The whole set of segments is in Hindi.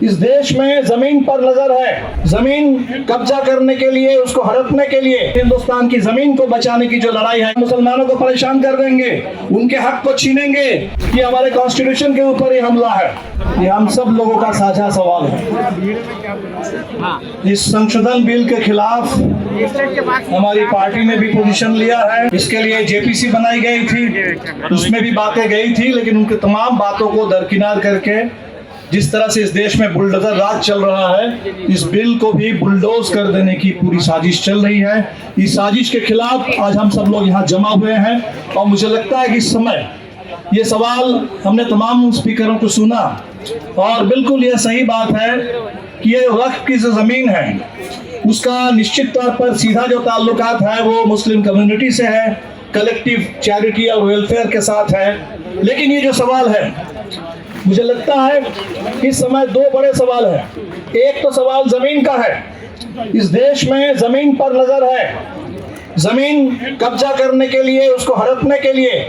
इस देश में जमीन पर नजर है। जमीन कब्जा करने के लिए, उसको हड़पने के लिए, हिंदुस्तान की जमीन को बचाने की जो लड़ाई है, मुसलमानों को परेशान कर देंगे, उनके हक को छीनेंगे, ये हमारे कॉन्स्टिट्यूशन के ऊपर ही हमला है। ये हम सब लोगों का साझा सवाल है। इस संशोधन बिल के खिलाफ हमारी पार्टी ने भी पोजीशन लिया है। इसके लिए जेपीसी बनाई गई थी, उसमें भी बातें गई थी, लेकिन उनके तमाम बातों को दरकिनार करके जिस तरह से इस देश में बुलडोजर राज चल रहा है, इस बिल को भी बुलडोज कर देने की पूरी साजिश चल रही है। इस साजिश के खिलाफ आज हम सब लोग यहाँ जमा हुए हैं और मुझे लगता है कि इस समय ये सवाल हमने तमाम स्पीकरों को सुना और बिल्कुल यह सही बात है कि ये वक्फ की जो ज़मीन है उसका निश्चित तौर पर सीधा जो ताल्लुकात है वो मुस्लिम कम्युनिटी से है, कलेक्टिव चैरिटी और वेलफेयर के साथ है। लेकिन ये जो सवाल है, मुझे लगता है इस समय दो बड़े सवाल हैं। एक तो सवाल जमीन का है। इस देश में जमीन पर नजर है। जमीन कब्जा करने के लिए, उसको हड़पने के लिए,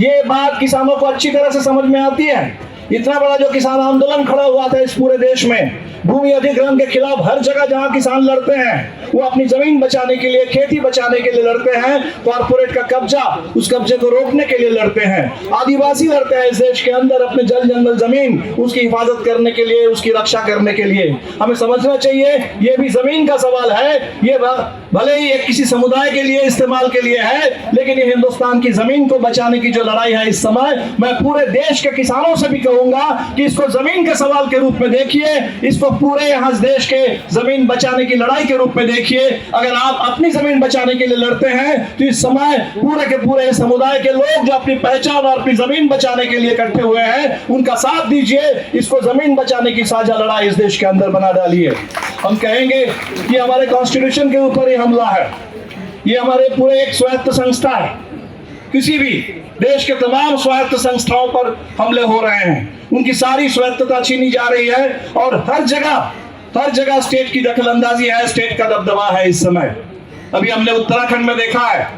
ये बात किसानों को अच्छी तरह से समझ में आती है। इतना बड़ा जो किसान आंदोलन खड़ा हुआ था इस पूरे देश में भूमि अधिग्रहण के खिलाफ, हर जगह जहां किसान लड़ते हैं वो अपनी जमीन बचाने के लिए, खेती बचाने के लिए लड़ते हैं, कॉर्पोरेट का कब्जा, उस कब्जे को रोकने के लिए लड़ते हैं। आदिवासी लड़ते हैं इस देश के अंदर अपने जल जंगल जमीन, उसकी हिफाजत करने के लिए, उसकी रक्षा करने के लिए। हमें समझना चाहिए ये भी जमीन का सवाल है। ये भले ही एक किसी समुदाय के लिए इस्तेमाल के लिए है, लेकिन ये हिंदुस्तान की जमीन को बचाने की जो लड़ाई है इस समय, मैं पूरे देश के किसानों से भी कहूंगा कि इसको जमीन के सवाल के रूप में देखिए, इसको पूरे यहाँ देश के जमीन बचाने की लड़ाई के रूप में देखिए। अगर आप अपनी जमीन बचाने के लिए लड़ते हैं तो इस समय पूरे के पूरे समुदाय के लोग जो अपनी पहचान और अपनी जमीन बचाने के लिए इकट्ठे हुए हैं, उनका साथ दीजिए। इसको जमीन बचाने की साझा लड़ाई इस देश के अंदर बना डालिए। हम कहेंगे कि हमारे कॉन्स्टिट्यूशन के ऊपर ही हमला है। ये हमारे पूरे एक स्वायत्त संस्था है। किसी भी देश के तमाम स्वायत्त संस्थाओं पर हमले हो रहे हैं, उनकी सारी स्वायत्तता छीनी जा रही है और हर जगह स्टेट की दखलंदाजी है, स्टेट का दबदबा है इस समय। अभी हमने उत्तराखंड में देखा है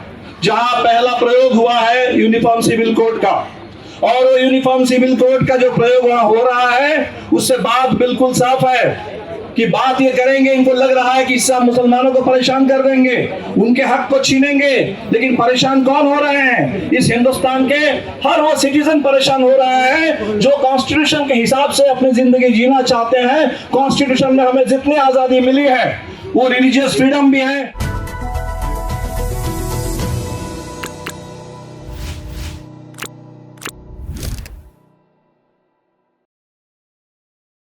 जहां पहला प्रयोग हुआ है यूनिफॉर्म सिविल कोड का, और वो यूनिफॉर्म सिविल कोड का जो प्रयोग वहां हो रहा है उससे बात बिल्कुल साफ है कि बात ये करेंगे, इनको लग रहा है कि इससे मुसलमानों को परेशान कर देंगे, उनके हक को छीनेंगे। लेकिन परेशान कौन हो रहे हैं? इस हिंदुस्तान के हर वो सिटीजन परेशान हो रहा है जो कॉन्स्टिट्यूशन के हिसाब से अपनी जिंदगी जीना चाहते हैं। कॉन्स्टिट्यूशन में हमें जितनी आजादी मिली है, वो रिलीजियस फ्रीडम भी है।